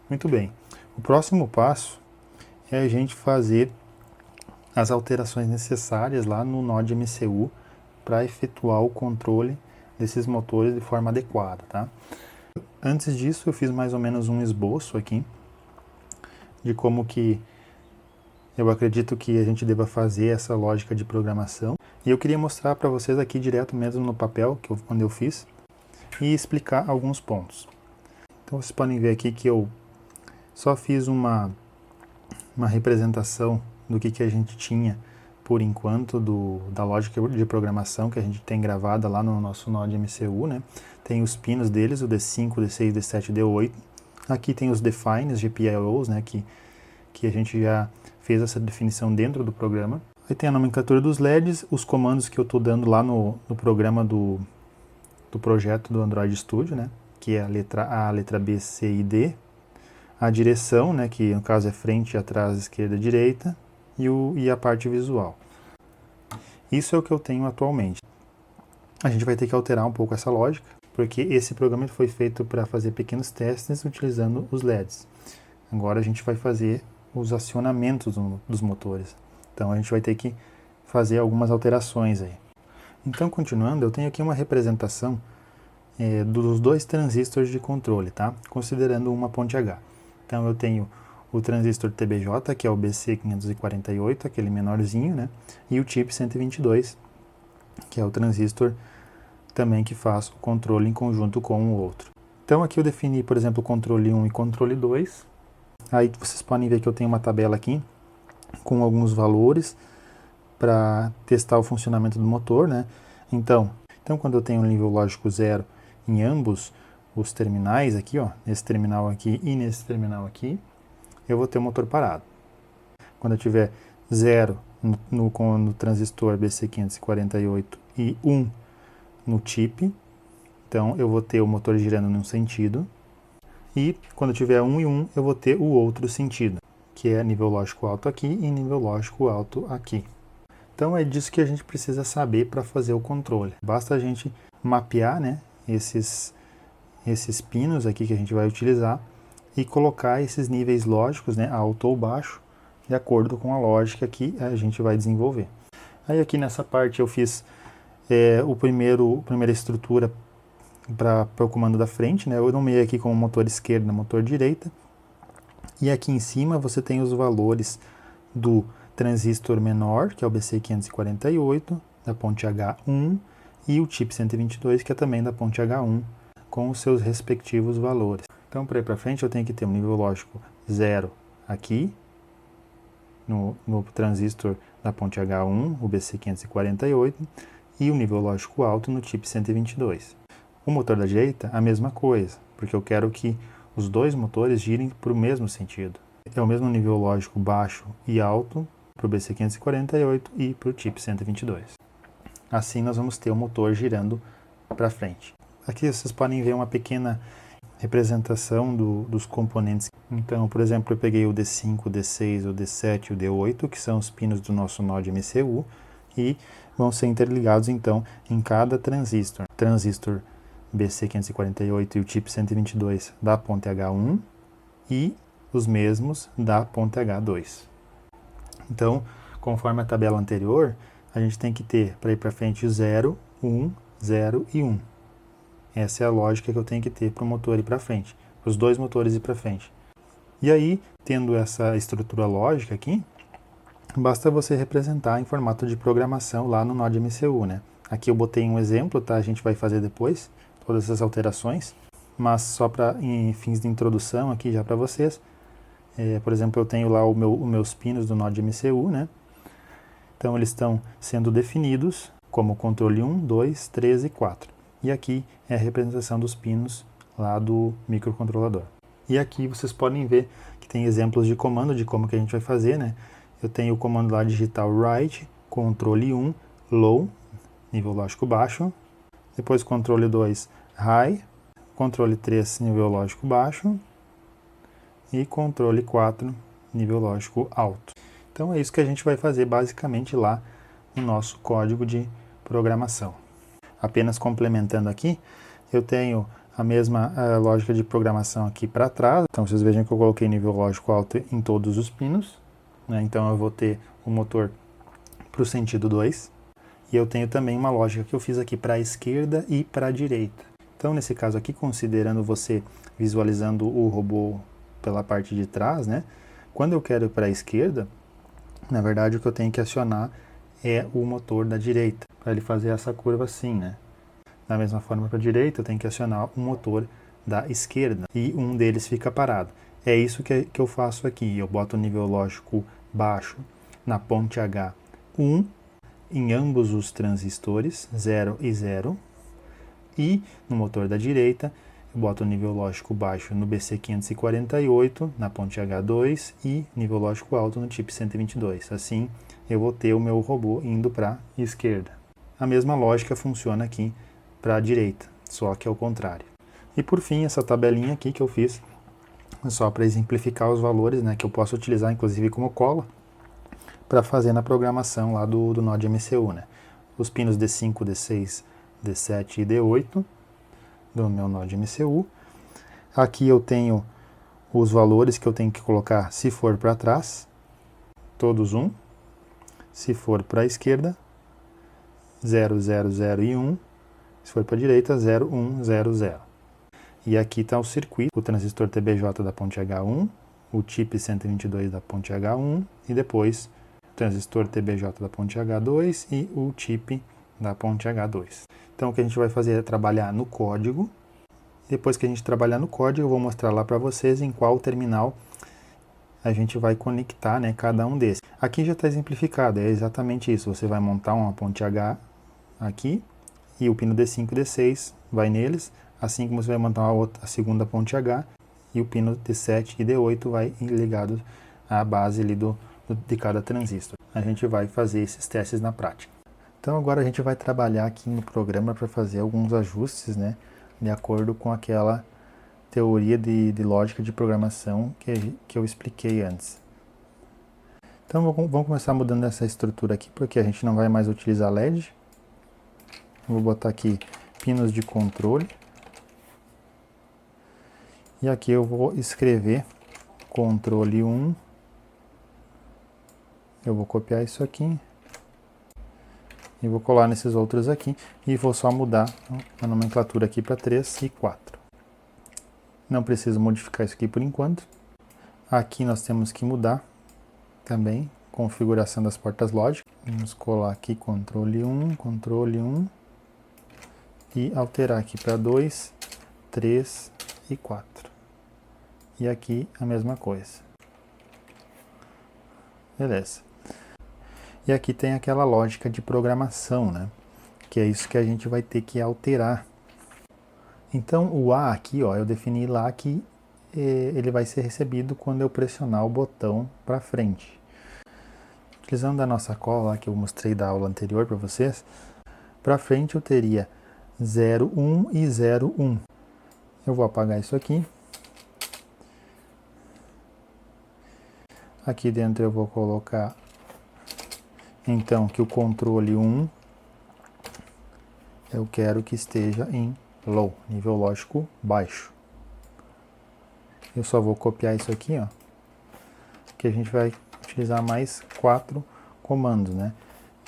Muito bem. O próximo passo é a gente fazer as alterações necessárias lá no Node MCU para efetuar o controle desses motores de forma adequada, tá? Antes disso, eu fiz mais ou menos um esboço aqui de como que eu acredito que a gente deva fazer essa lógica de programação. E eu queria mostrar para vocês aqui direto mesmo no papel, quando eu fiz, e explicar alguns pontos. Então vocês podem ver aqui que eu só fiz uma representação do que a gente tinha por enquanto da lógica de programação que a gente tem gravada lá no nosso Node MCU, né? Tem os pinos deles, o D5, D6, D7, D8. Aqui tem os defines, GPIOs, né? Que a gente já fez essa definição dentro do programa. Aí tem a nomenclatura dos LEDs, os comandos que eu estou dando lá no programa do projeto do Android Studio, né? Que é a letra A, a letra B, C e D. A direção, né? Que no caso é frente, atrás, esquerda, direita. E a parte visual. Isso é o que eu tenho atualmente. A gente vai ter que alterar um pouco essa lógica, porque esse programa foi feito para fazer pequenos testes utilizando os LEDs. Agora a gente vai fazer os acionamentos dos motores. Então a gente vai ter que fazer algumas alterações aí. Então, continuando, eu tenho aqui uma representação dos dois transistores de controle, tá? Considerando uma ponte H. Então eu tenho o transistor TBJ, que é o BC548, aquele menorzinho, né? E o chip 122, que é o transistor também que faz o controle em conjunto com o outro. Então aqui eu defini, por exemplo, o controle 1 e controle 2. Aí vocês podem ver que eu tenho uma tabela aqui com alguns valores para testar o funcionamento do motor, né? Então quando eu tenho um nível lógico 0 em ambos os terminais aqui, ó, nesse terminal aqui e nesse terminal aqui, eu vou ter o motor parado. Quando eu tiver 0 no transistor BC548 e 1 no chip, então eu vou ter o motor girando num sentido. E quando eu tiver 1 e 1, eu vou ter o outro sentido, que é nível lógico alto aqui e nível lógico alto aqui. Então é disso que a gente precisa saber para fazer o controle. Basta a gente mapear, né, esses pinos aqui que a gente vai utilizar e colocar esses níveis lógicos, né, alto ou baixo, de acordo com a lógica que a gente vai desenvolver. Aí aqui nessa parte eu fiz a primeira estrutura para o comando da frente, né, eu nomeei aqui como motor esquerda, motor direita, e aqui em cima você tem os valores do transistor menor, que é o BC548, da ponte H1, e o chip 122, que é também da ponte H1, com os seus respectivos valores. Então, para ir para frente, eu tenho que ter um nível lógico 0 aqui, no transistor da ponte H1, o BC548, e o nível lógico alto no chip 122. O motor da direita, a mesma coisa, porque eu quero que os dois motores girem para o mesmo sentido. É o mesmo nível lógico baixo e alto para o BC548 e para o chip 122. Assim, nós vamos ter o motor girando para frente. Aqui vocês podem ver uma pequena representação dos componentes. Então, por exemplo, eu peguei o D5, o D6, o D7 e o D8, que são os pinos do nosso Node MCU, e vão ser interligados, então, em cada transistor. Transistor BC548 e o chip 122 da ponte H1 e os mesmos da ponte H2. Então, conforme a tabela anterior, a gente tem que ter, para ir para frente, 0, 1, 0 e 1. Essa é a lógica que eu tenho que ter para o motor ir para frente, para os dois motores ir para frente. E aí, tendo essa estrutura lógica aqui, basta você representar em formato de programação lá no Node MCU, né? Aqui eu botei um exemplo, tá? A gente vai fazer depois todas essas alterações, mas só em fins de introdução aqui já para vocês. Por exemplo, eu tenho lá os meus pinos do Node MCU, né? Então eles estão sendo definidos como controle 1, 2, 3 e 4. E aqui é a representação dos pinos lá do microcontrolador. E aqui vocês podem ver que tem exemplos de comando de como que a gente vai fazer, né? Eu tenho o comando lá digital write, controle 1, low, nível lógico baixo. Depois controle 2, high, controle 3, nível lógico baixo. E controle 4, nível lógico alto. Então é isso que a gente vai fazer basicamente lá no nosso código de programação. Apenas complementando aqui, eu tenho A mesma lógica de programação aqui para trás. Então vocês vejam que eu coloquei nível lógico alto em todos os pinos, né? Então eu vou ter o motor para o sentido 2. E eu tenho também uma lógica que eu fiz aqui para a esquerda e para a direita. Então nesse caso aqui, considerando você visualizando o robô pela parte de trás, né? Quando eu quero ir para a esquerda, na verdade o que eu tenho que acionar é o motor da direita, para ele fazer essa curva assim, né? Da mesma forma para a direita, eu tenho que acionar o motor da esquerda e um deles fica parado. É isso que eu faço aqui. Eu boto o nível lógico baixo na ponte H1 em ambos os transistores, 0 e 0. E no motor da direita, eu boto o nível lógico baixo no BC548, na ponte H2 e nível lógico alto no chip 122. Assim, eu vou ter o meu robô indo para a esquerda. A mesma lógica funciona aqui para a direita, só que ao contrário. E por fim, essa tabelinha aqui que eu fiz, só para exemplificar os valores, né, que eu posso utilizar inclusive como cola, para fazer na programação lá do Node MCU, né. Os pinos D5, D6, D7 e D8 do meu Node MCU. Aqui eu tenho os valores que eu tenho que colocar se for para trás, todos 1. Se for para a esquerda, 0, 0, 0 e 1. Se for para a direita, 0, 1, 0, 0. E aqui está o circuito, o transistor TBJ da ponte H1, o chip 122 da ponte H1 e depois o transistor TBJ da ponte H2 e o chip da ponte H2. Então o que a gente vai fazer é trabalhar no código. Depois que a gente trabalhar no código, eu vou mostrar lá para vocês em qual terminal a gente vai conectar, né, cada um desses. Aqui já está exemplificado, é exatamente isso. Você vai montar uma ponte H aqui, e o pino D5 e D6 vai neles, assim como você vai montar a segunda ponte H, e o pino D7 e D8 vai ligado à base ali de cada transistor. A gente vai fazer esses testes na prática. Então agora a gente vai trabalhar aqui no programa para fazer alguns ajustes, né, de acordo com aquela teoria de lógica de programação que eu expliquei antes. Então vamos começar mudando essa estrutura aqui, porque a gente não vai mais utilizar LED. Vou botar aqui pinos de controle. E aqui eu vou escrever controle 1. Eu vou copiar isso aqui. E vou colar nesses outros aqui. E vou só mudar a nomenclatura aqui para 3 e 4. Não preciso modificar isso aqui por enquanto. Aqui nós temos que mudar também configuração das portas lógicas. Vamos colar aqui controle 1. E alterar aqui para 2, 3 e 4. E aqui a mesma coisa. Beleza. E aqui tem aquela lógica de programação, né? Que é isso que a gente vai ter que alterar. Então o A aqui, ó, eu defini lá que ele vai ser recebido quando eu pressionar o botão para frente. Utilizando a nossa cola que eu mostrei da aula anterior para vocês, para frente eu teria 0, 1 e 0, 1. Eu vou apagar isso aqui. Aqui dentro eu vou colocar, então, que o controle 1, eu quero que esteja em low, nível lógico baixo. Eu só vou copiar isso aqui, ó, que a gente vai utilizar mais 4 comandos, né?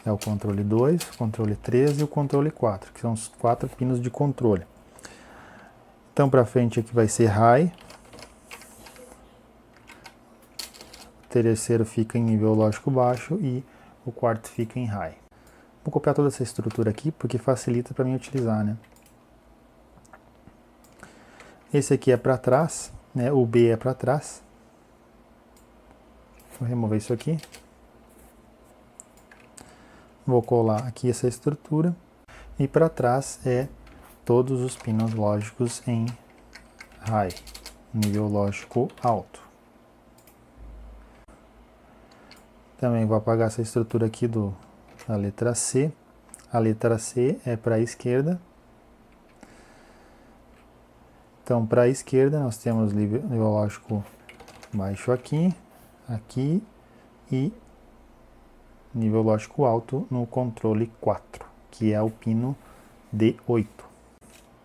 É o controle 2, o controle 3 e o controle 4, que são os 4 pinos de controle. Então, para frente aqui vai ser high. O terceiro fica em nível lógico baixo e o quarto fica em high. Vou copiar toda essa estrutura aqui porque facilita para mim utilizar, né? Esse aqui é para trás, né? O B é para trás. Vou remover isso aqui. Vou colar aqui essa estrutura. E para trás é todos os pinos lógicos em high, nível lógico alto. Também vou apagar essa estrutura aqui da letra C. A letra C é para a esquerda. Então, para a esquerda, nós temos nível lógico baixo aqui, aqui e nível lógico alto no controle 4, que é o pino D8.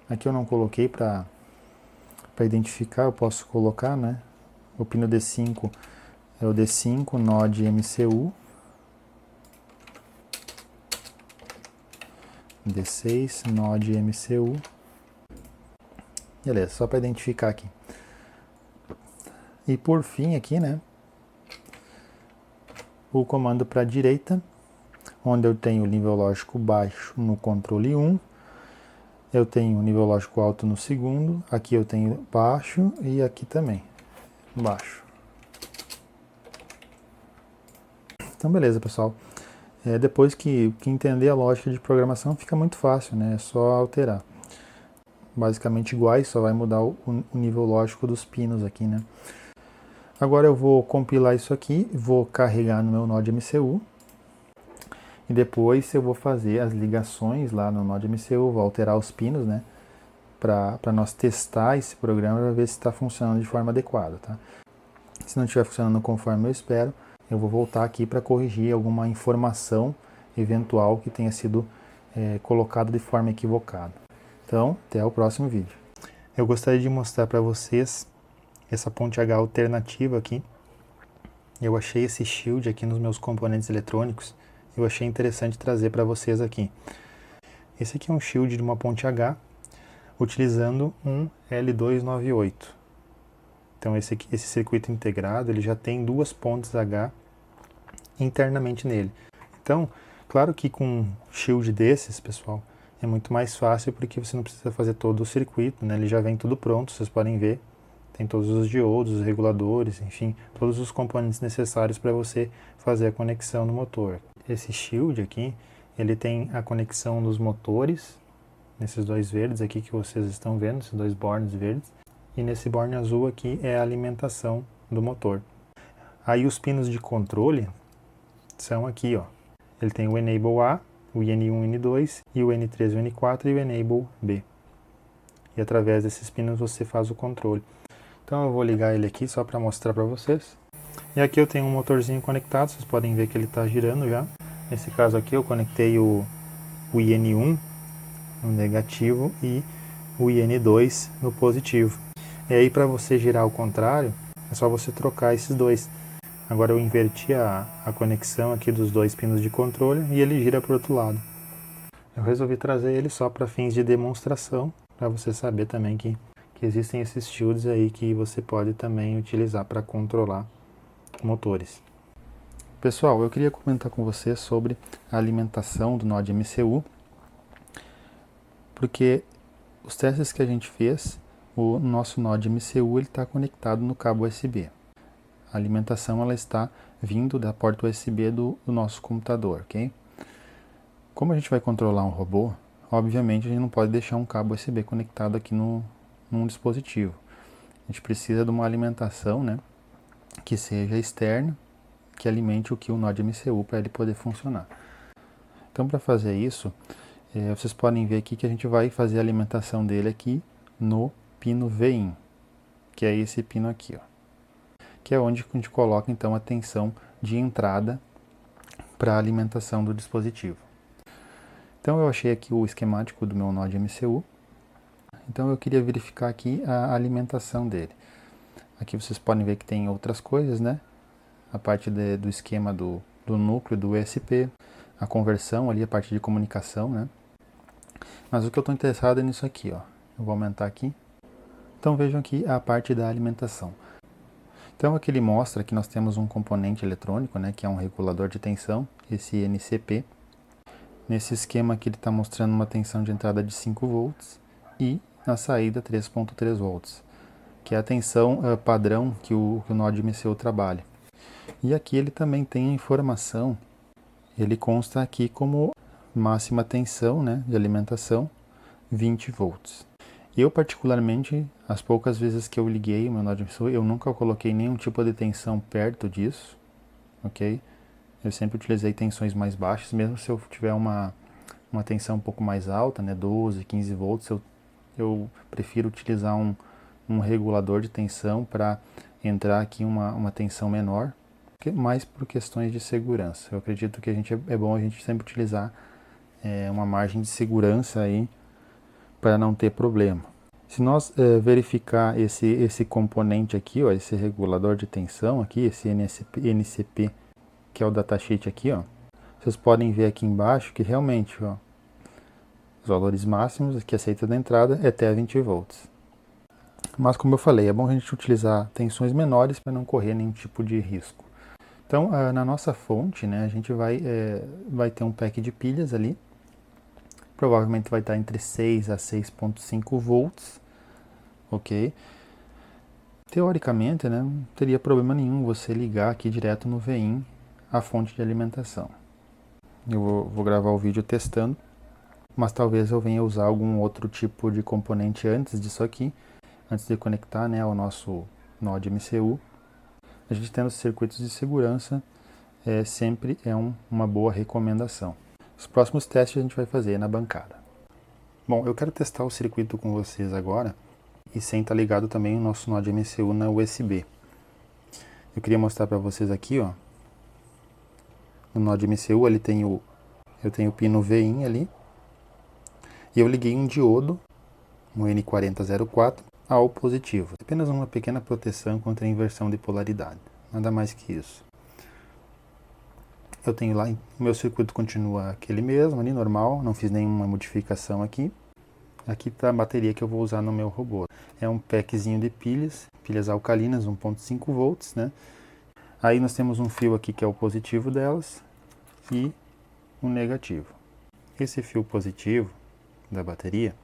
Aqui eu não coloquei para Para identificar, eu posso colocar, né? O pino D5 é o D5 Node MCU. D6 Node MCU. Beleza, só para identificar aqui. E por fim aqui, né? O comando para a direita, onde eu tenho o nível lógico baixo no controle 1. Eu tenho o nível lógico alto no segundo. Aqui eu tenho baixo e aqui também baixo. Então beleza, pessoal. Depois que entender a lógica de programação fica muito fácil, né? É só alterar. Basicamente iguais, só vai mudar o nível lógico dos pinos aqui, né? Agora eu vou compilar isso aqui, vou carregar no meu Node MCU. E depois eu vou fazer as ligações lá no Node MCU, vou alterar os pinos, né? Para nós testar esse programa para ver se está funcionando de forma adequada, tá? Se não estiver funcionando conforme eu espero, eu vou voltar aqui para corrigir alguma informação eventual que tenha sido colocada de forma equivocada. Então, até o próximo vídeo. Eu gostaria de mostrar para vocês essa ponte H alternativa aqui. Eu achei esse shield aqui nos meus componentes eletrônicos. Eu achei interessante trazer para vocês aqui. Esse aqui é um shield de uma ponte H utilizando um L298. Então esse circuito integrado ele já tem duas pontes H internamente nele. Então, claro que com um shield desses, pessoal, é muito mais fácil porque você não precisa fazer todo o circuito, né? Ele já vem tudo pronto, vocês podem ver. Tem todos os diodos, os reguladores, enfim, todos os componentes necessários para você fazer a conexão no motor. Esse shield aqui, ele tem a conexão dos motores, nesses dois verdes aqui que vocês estão vendo, esses dois bornes verdes, e nesse borne azul aqui é a alimentação do motor. Aí os pinos de controle são aqui, ó. Ele tem o Enable A, o IN1, IN2, e o N3, o N4 e o Enable B. E através desses pinos você faz o controle. Então eu vou ligar ele aqui só para mostrar para vocês. E aqui eu tenho um motorzinho conectado, vocês podem ver que ele está girando já. Nesse caso aqui eu conectei o IN1 no negativo e o IN2 no positivo. E aí para você girar ao contrário, é só você trocar esses dois. Agora eu inverti a conexão aqui dos dois pinos de controle e ele gira para o outro lado. Eu resolvi trazer ele só para fins de demonstração, para você saber também que existem esses shields aí que você pode também utilizar para controlar motores. Pessoal, eu queria comentar com você sobre a alimentação do Node MCU, porque os testes que a gente fez, o nosso Node MCU está conectado no cabo USB. A alimentação ela está vindo da porta USB do nosso computador, ok? Como a gente vai controlar um robô, obviamente a gente não pode deixar um cabo USB conectado aqui num dispositivo. A gente precisa de uma alimentação, né, que seja externa, que alimente o Node MCU para ele poder funcionar. Então, para fazer isso, vocês podem ver aqui que a gente vai fazer a alimentação dele aqui no pino VIN, que é esse pino aqui, ó, que é onde a gente coloca então a tensão de entrada para a alimentação do dispositivo. Então eu achei aqui o esquemático do meu Node MCU. Então eu queria verificar aqui a alimentação dele. Aqui vocês podem ver que tem outras coisas, né? A parte do esquema do núcleo do ESP, a conversão ali, a parte de comunicação, né? Mas o que eu estou interessado é nisso aqui, ó. Eu vou aumentar aqui. Então vejam aqui a parte da alimentação. Então aqui ele mostra que nós temos um componente eletrônico, né? Que é um regulador de tensão, esse NCP. Nesse esquema aqui ele está mostrando uma tensão de entrada de 5 volts e na saída 3.3 volts, que é a tensão padrão que o Node MCU trabalha. E aqui ele também tem a informação, ele consta aqui como máxima tensão, né, de alimentação, 20 volts. Eu particularmente, as poucas vezes que eu liguei o meu Node MCU, eu nunca coloquei nenhum tipo de tensão perto disso, ok? Eu sempre utilizei tensões mais baixas, mesmo se eu tiver uma tensão um pouco mais alta, né, 12, 15 volts, eu prefiro utilizar um regulador de tensão para entrar aqui uma tensão menor, mais por questões de segurança. Eu acredito que é bom a gente sempre utilizar uma margem de segurança aí para não ter problema. Se nós verificar esse componente aqui, ó, esse regulador de tensão aqui, esse NCP, que é o datasheet aqui, ó, vocês podem ver aqui embaixo que realmente, ó, os valores máximos que aceita da entrada é até 20 volts. Mas como eu falei, é bom a gente utilizar tensões menores para não correr nenhum tipo de risco. Então, na nossa fonte, né, a gente vai ter um pack de pilhas ali. Provavelmente vai estar entre 6 a 6.5 volts, ok? Teoricamente, né, não teria problema nenhum você ligar aqui direto no VIN a fonte de alimentação. Eu vou gravar o vídeo testando, mas talvez eu venha usar algum outro tipo de componente antes disso aqui, antes de conectar, né, ao nosso Node MCU. A gente tendo circuitos de segurança sempre é uma boa recomendação. Os próximos testes a gente vai fazer na bancada. Bom, eu quero testar o circuito com vocês agora e sem estar ligado também o nosso Node MCU na USB. Eu queria mostrar para vocês aqui, ó, no Node MCU eu tenho o pino VIN ali e eu liguei um diodo, um N4004, ao positivo. Apenas uma pequena proteção contra a inversão de polaridade, nada mais que isso. Eu tenho lá, o meu circuito continua aquele mesmo ali, normal, não fiz nenhuma modificação aqui. Aqui está a bateria que eu vou usar no meu robô. É um packzinho de pilhas alcalinas, 1.5 volts, né? Aí nós temos um fio aqui que é o positivo delas e um negativo. Esse fio positivo da bateria,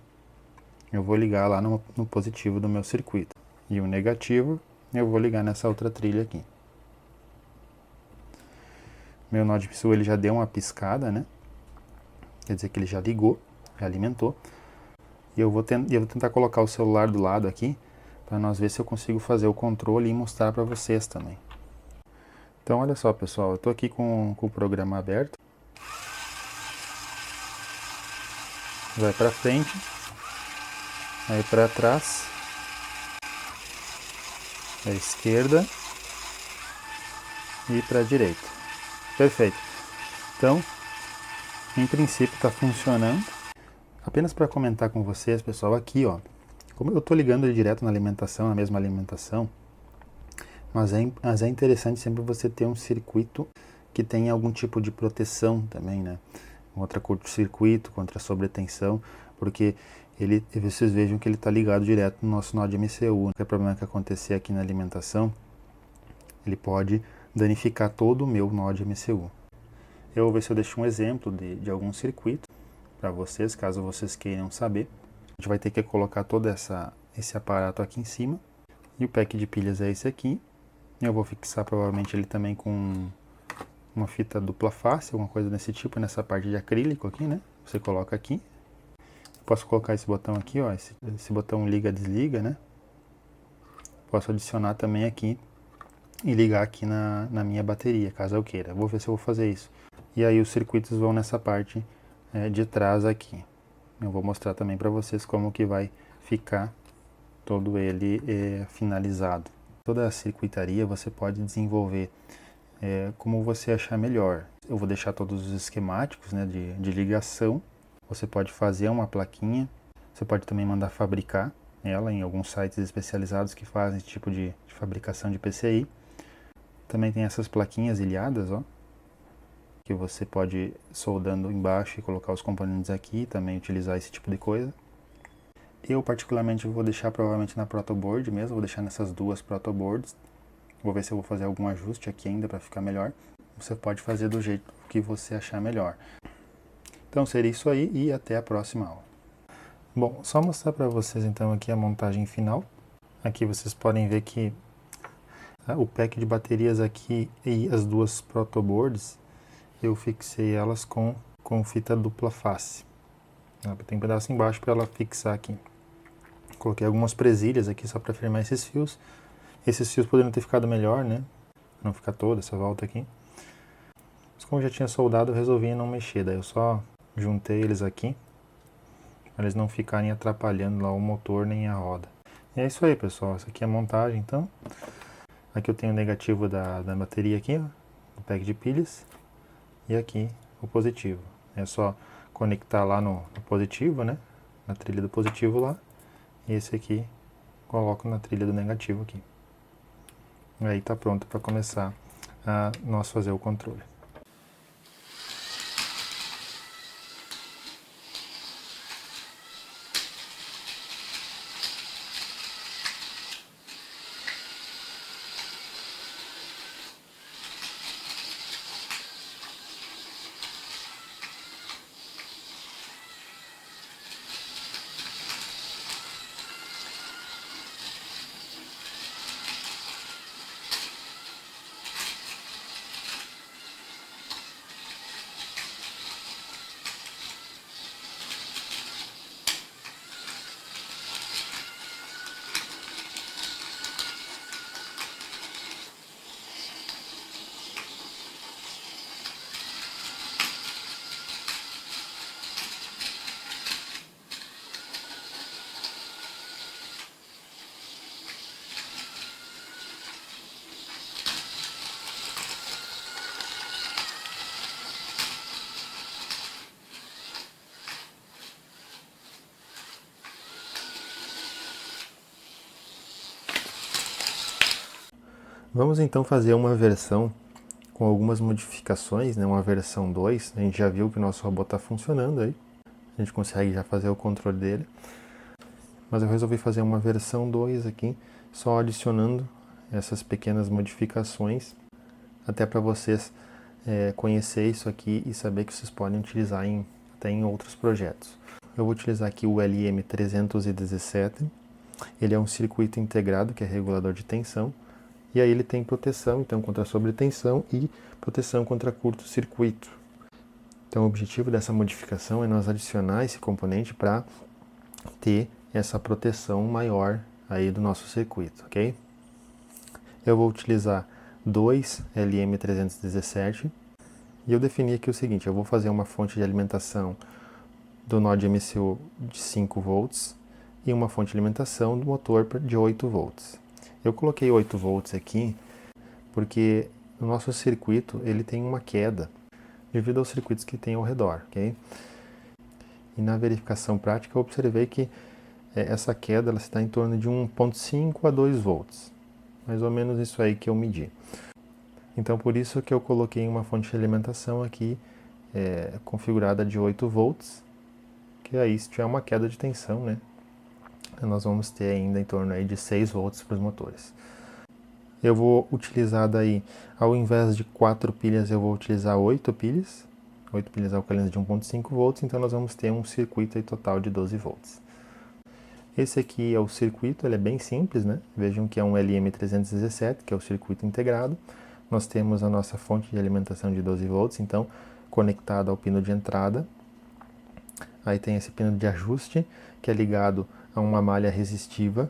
eu vou ligar lá no positivo do meu circuito. E o negativo, eu vou ligar nessa outra trilha aqui. Meu Node MCU ele já deu uma piscada, né? Quer dizer que ele já ligou, já alimentou. E eu vou tentar colocar o celular do lado aqui, para nós ver se eu consigo fazer o controle e mostrar para vocês também. Então olha só pessoal, eu estou aqui com o programa aberto. Vai para frente, aí para trás, à esquerda e para a direita. Perfeito. Então, em princípio está funcionando. Apenas para comentar com vocês, pessoal, aqui, ó, como eu estou ligando ele direto na alimentação, na mesma alimentação, mas é interessante sempre você ter um circuito que tenha algum tipo de proteção também, né? Contra curto-circuito, contra sobretensão, porque vocês vejam que ele está ligado direto no nosso Node MCU. Qualquer problema que acontecer aqui na alimentação, ele pode danificar todo o meu Node MCU. Eu vou ver se eu deixo um exemplo de algum circuito para vocês, caso vocês queiram saber. A gente vai ter que colocar todo esse aparato aqui em cima. E o pack de pilhas é esse aqui. Eu vou fixar provavelmente ele também com uma fita dupla face, alguma coisa desse tipo, nessa parte de acrílico aqui, né? Você coloca aqui. Posso colocar esse botão aqui, ó, esse botão liga-desliga, né? Posso adicionar também aqui e ligar aqui na minha bateria, caso eu queira. Vou ver se eu vou fazer isso. E aí os circuitos vão nessa parte de trás aqui. Eu vou mostrar também para vocês como que vai ficar todo ele finalizado. Toda a circuitaria você pode desenvolver como você achar melhor. Eu vou deixar todos os esquemáticos, né, de ligação. Você pode fazer uma plaquinha. Você pode também mandar fabricar ela em alguns sites especializados que fazem esse tipo de fabricação de PCI. Também tem essas plaquinhas ilhadas, ó, que você pode ir soldando embaixo e colocar os componentes aqui, também utilizar esse tipo de coisa. Eu particularmente vou deixar provavelmente na protoboard mesmo, vou deixar nessas duas protoboards. Vou ver se eu vou fazer algum ajuste aqui ainda para ficar melhor. Você pode fazer do jeito que você achar melhor. Então seria isso aí e até a próxima aula. Bom, só mostrar para vocês então aqui a montagem final. Aqui vocês podem ver que o pack de baterias aqui e as duas protoboards, eu fixei elas com fita dupla face. Tem um pedaço embaixo para ela fixar aqui. Coloquei algumas presilhas aqui só para firmar esses fios. Esses fios poderiam ter ficado melhor, né? Não ficar toda essa volta aqui. Mas como eu já tinha soldado, eu resolvi não mexer. Daí eu só juntei eles aqui, para eles não ficarem atrapalhando lá o motor nem a roda. E é isso aí, pessoal. Essa aqui é a montagem, então. Aqui eu tenho o negativo da bateria aqui, ó, do pack de pilhas. E aqui o positivo. É só conectar lá no positivo, né? Na trilha do positivo lá. esse aqui coloco na trilha do negativo aqui. Aí está pronto para começar a nós fazer o controle. Vamos então fazer uma versão com algumas modificações, né? Uma versão 2. A gente já viu que o nosso robô está funcionando aí. A gente consegue já fazer o controle dele. Mas eu resolvi fazer uma versão 2 aqui, só adicionando essas pequenas modificações, até para vocês conhecer isso aqui e saber que vocês podem utilizar até em outros projetos. Eu vou utilizar aqui o LM317. Ele é um circuito integrado, que é regulador de tensão. E aí ele tem proteção, então, contra sobretensão e proteção contra curto-circuito. Então o objetivo dessa modificação é nós adicionar esse componente para ter essa proteção maior aí do nosso circuito, ok? Eu vou utilizar dois LM317 e eu defini aqui o seguinte: eu vou fazer uma fonte de alimentação do nó de MCU de 5 volts e uma fonte de alimentação do motor de 8 volts. Eu coloquei 8 volts aqui porque o nosso circuito ele tem uma queda devido aos circuitos que tem ao redor, ok? E na verificação prática eu observei que essa queda ela está em torno de 1,5 a 2 volts, mais ou menos isso aí que eu medi. Então por isso que eu coloquei uma fonte de alimentação aqui configurada de 8 volts, que aí se tiver uma queda de tensão, né? Nós vamos ter ainda em torno aí de 6 volts para os motores. Eu vou utilizar daí, ao invés de 4 pilhas, eu vou utilizar 8 pilhas. 8 pilhas alcalinas de 1,5 volts, então nós vamos ter um circuito aí total de 12 volts. Esse aqui é o circuito, ele é bem simples, né? Vejam que é um LM317, que é o circuito integrado. Nós temos a nossa fonte de alimentação de 12 volts, então, conectada ao pino de entrada. Aí tem esse pino de ajuste, que é ligado a uma malha resistiva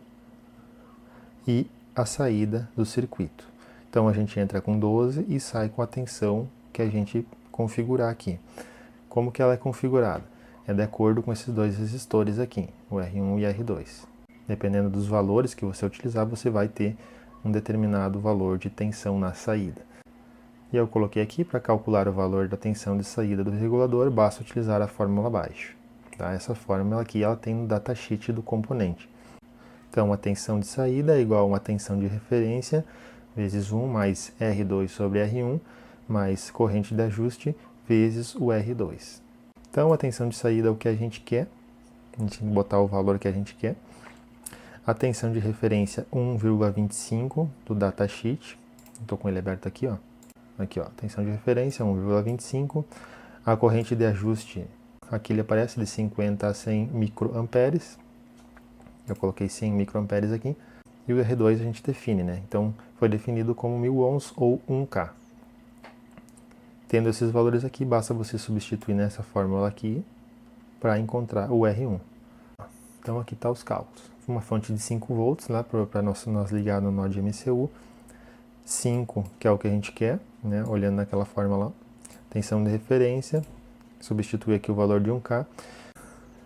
e a saída do circuito. Então a gente entra com 12 e sai com a tensão que a gente configurar aqui. Como que ela é configurada? É de acordo com esses dois resistores aqui, o R1 e R2. Dependendo dos valores que você utilizar, você vai ter um determinado valor de tensão na saída. E eu coloquei aqui, para calcular o valor da tensão de saída do regulador, basta utilizar a fórmula abaixo. Tá? Essa fórmula aqui ela tem no datasheet do componente. Então, a tensão de saída é igual a uma tensão de referência vezes 1 mais R2 sobre R1 mais corrente de ajuste vezes o R2. Então, a tensão de saída é o que a gente quer. A gente tem que botar o valor que a gente quer. A tensão de referência 1,25 do datasheet. Estou com ele aberto aqui, ó. Aqui, ó, tensão de referência 1,25. A corrente de ajuste, aqui ele aparece de 50 a 100 microamperes. Eu coloquei 100 microamperes aqui. E o R2 a gente define, né? Então, foi definido como 1000 ohms ou 1K. Tendo esses valores aqui, basta você substituir nessa fórmula aqui para encontrar o R1. Então, aqui está os cálculos. Uma fonte de 5 volts lá para nós ligar no nó de MCU. 5, que é o que a gente quer, né? Olhando naquela fórmula lá. Tensão de referência, substitui aqui o valor de 1K,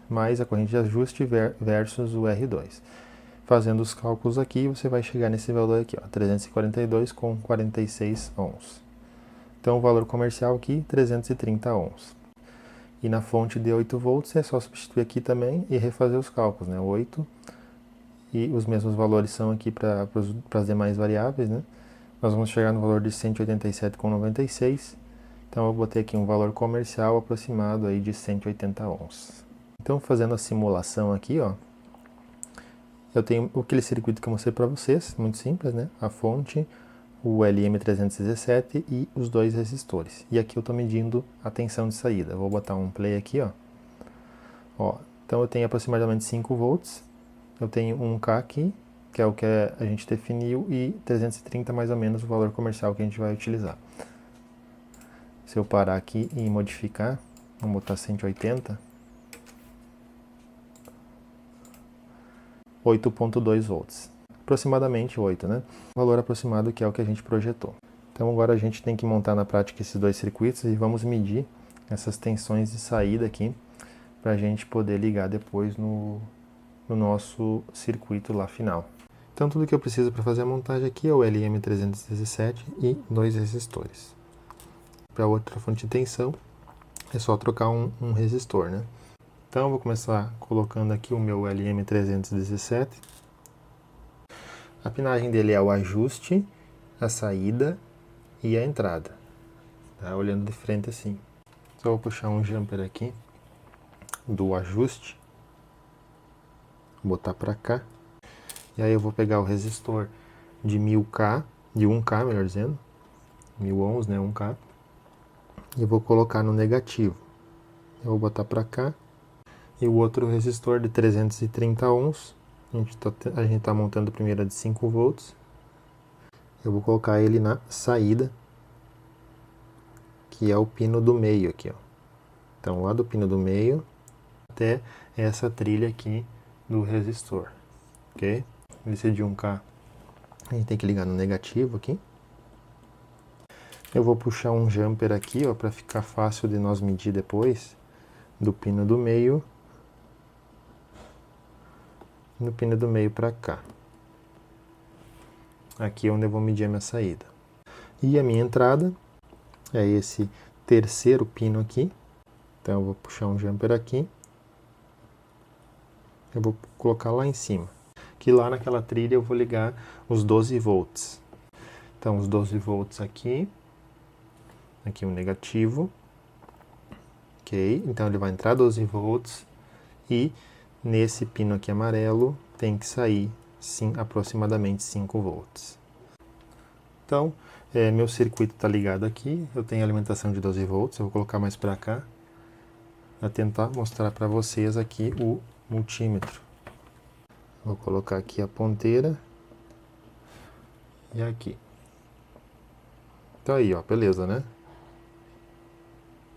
mais a corrente de ajuste versus o R2. Fazendo os cálculos aqui, você vai chegar nesse valor aqui, ó, 342,46 ohms. Então, o valor comercial aqui, 330 ohms. E na fonte de 8 volts, é só substituir aqui também e refazer os cálculos, né? 8 e os mesmos valores são aqui para as demais variáveis, né? Nós vamos chegar no valor de 187,96. Então eu botei aqui um valor comercial aproximado aí de 180 ohms. Então fazendo a simulação aqui, ó, eu tenho aquele circuito que eu mostrei para vocês, muito simples, né? A fonte, o LM317 e os dois resistores. E aqui eu estou medindo a tensão de saída. Eu vou botar um play aqui, ó. Então eu tenho aproximadamente 5 volts. Eu tenho 1K aqui, que é o que a gente definiu, e 330 mais ou menos o valor comercial que a gente vai utilizar. Se eu parar aqui e modificar, vamos botar 180, 8.2 volts. Aproximadamente 8, né? Valor aproximado que é o que a gente projetou. Então agora a gente tem que montar na prática esses dois circuitos e vamos medir essas tensões de saída aqui para a gente poder ligar depois no nosso circuito lá final. Então tudo que eu preciso para fazer a montagem aqui é o LM317 e dois resistores. Para outra fonte de tensão é só trocar um resistor, né? Então eu vou começar colocando aqui o meu LM317. A pinagem dele é o ajuste, a saída e a entrada. Tá? Olhando de frente assim. Só vou puxar um jumper aqui do ajuste. Botar para cá. E aí eu vou pegar o resistor de 1000K, de 1K melhor dizendo, 1000 ohms, né, 1K. E eu vou colocar no negativo. Eu vou botar para cá. E o outro resistor de 330 ohms, a gente tá montando primeiro a de 5 volts. Eu vou colocar ele na saída, que é o pino do meio aqui, ó. Então lá do pino do meio até essa trilha aqui do resistor, ok? Esse de 1K a gente tem que ligar no negativo aqui. Eu vou puxar um jumper aqui, ó, para ficar fácil de nós medir depois, do pino do meio, no pino do meio para cá. Aqui é onde eu vou medir a minha saída. E a minha entrada é esse terceiro pino aqui. Então eu vou puxar um jumper aqui. Eu vou colocar lá em cima. Que lá naquela trilha eu vou ligar os 12 volts. Então os 12 volts aqui. Aqui o negativo. Ok, então ele vai entrar 12 volts. E nesse pino aqui amarelo tem que sair aproximadamente 5 volts. Então, meu circuito está ligado aqui. Eu tenho alimentação de 12 volts. Eu vou colocar mais para cá. Para tentar mostrar para vocês aqui o multímetro. Vou colocar aqui a ponteira e aqui. Então aí, ó, beleza, né?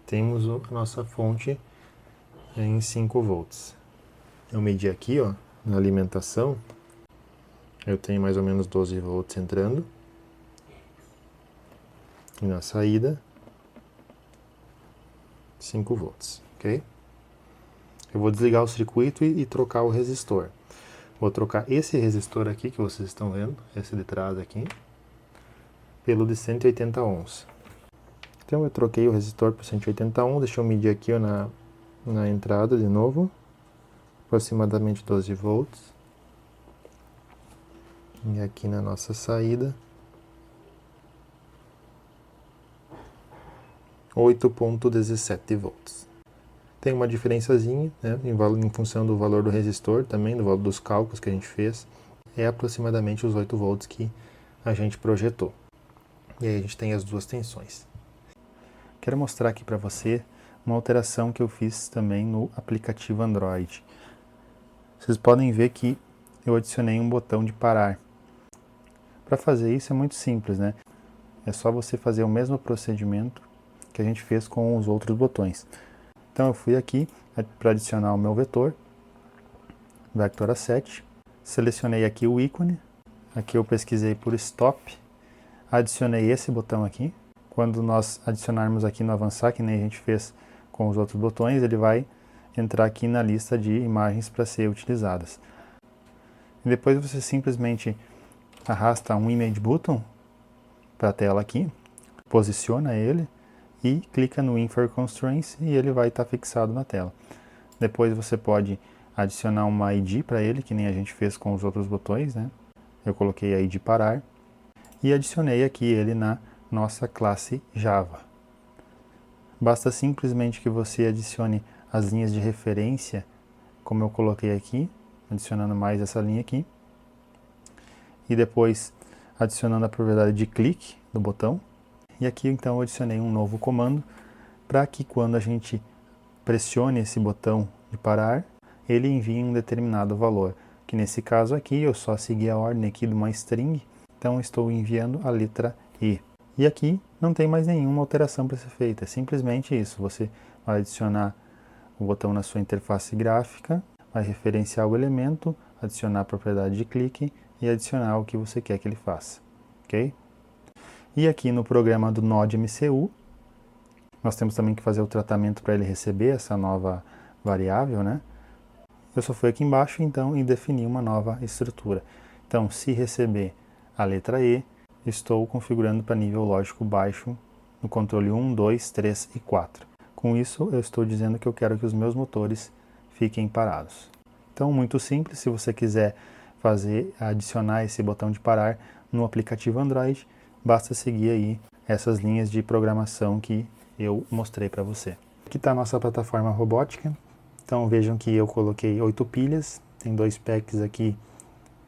Temos a nossa fonte em 5 volts. Eu medi aqui, ó, na alimentação, eu tenho mais ou menos 12 volts entrando. E na saída, 5 volts, ok? Eu vou desligar o circuito e trocar o resistor. Vou trocar esse resistor aqui, que vocês estão vendo, esse de trás aqui, pelo de 180 ohms. Então eu troquei o resistor por 180 ohms, deixa eu medir aqui, ó, na entrada de novo, aproximadamente 12 volts. E aqui na nossa saída, 8.17 volts. Tem uma diferençazinha, né, em função do valor do resistor, também do valor dos cálculos que a gente fez, é aproximadamente os 8 volts que a gente projetou. E aí a gente tem as duas tensões. Quero mostrar aqui para você uma alteração que eu fiz também no aplicativo Android. Vocês podem ver que eu adicionei um botão de parar. Para fazer isso é muito simples, né? É só você fazer o mesmo procedimento que a gente fez com os outros botões. Então eu fui aqui para adicionar o meu vetor, Vector Asset, selecionei aqui o ícone, aqui eu pesquisei por Stop, adicionei esse botão aqui. Quando nós adicionarmos aqui no avançar, que nem a gente fez com os outros botões, ele vai entrar aqui na lista de imagens para ser utilizadas. E depois você simplesmente arrasta um Image Button para a tela aqui, posiciona ele e clica no Infer Constraints e ele vai estar fixado na tela. Depois você pode adicionar uma ID para ele, que nem a gente fez com os outros botões, né? Eu coloquei a ID parar e adicionei aqui ele na nossa classe Java. Basta simplesmente que você adicione as linhas de referência, como eu coloquei aqui, adicionando mais essa linha aqui, e depois adicionando a propriedade de clique do botão. E aqui então eu adicionei um novo comando para que quando a gente pressione esse botão de parar, ele envie um determinado valor, que nesse caso aqui eu só segui a ordem aqui de uma string, então estou enviando a letra E. E aqui não tem mais nenhuma alteração para ser feita, é simplesmente isso, você vai adicionar o botão na sua interface gráfica, vai referenciar o elemento, adicionar a propriedade de clique e adicionar o que você quer que ele faça, ok? E aqui no programa do NodeMCU, nós temos também que fazer o tratamento para ele receber essa nova variável, né? Eu só fui aqui embaixo então e defini uma nova estrutura. Então, se receber a letra E, estou configurando para nível lógico baixo no controle 1, 2, 3 e 4. Com isso, eu estou dizendo que eu quero que os meus motores fiquem parados. Então, muito simples, se você quiser adicionar esse botão de parar no aplicativo Android, basta seguir aí essas linhas de programação que eu mostrei para você. Aqui está a nossa plataforma robótica. Então vejam que eu coloquei 8 pilhas, tem 2 packs aqui,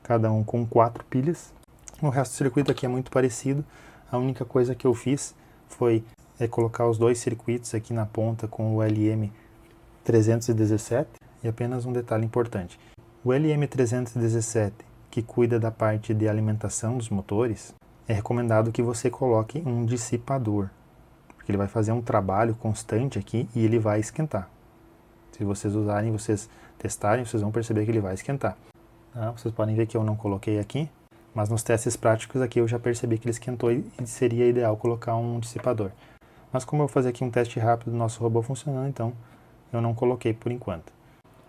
cada um com 4 pilhas. O resto do circuito aqui é muito parecido, a única coisa que eu fiz foi colocar os 2 circuitos aqui na ponta com o LM317, e apenas um detalhe importante. O LM317, que cuida da parte de alimentação dos motores, é recomendado que você coloque um dissipador, porque ele vai fazer um trabalho constante aqui e ele vai esquentar. Se vocês usarem, vocês testarem, vocês vão perceber que ele vai esquentar. Vocês podem ver que eu não coloquei aqui, mas nos testes práticos aqui eu já percebi que ele esquentou e seria ideal colocar um dissipador. Mas como eu vou fazer aqui um teste rápido do nosso robô funcionando, então eu não coloquei por enquanto.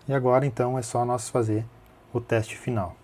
E agora então é só nós fazer o teste final.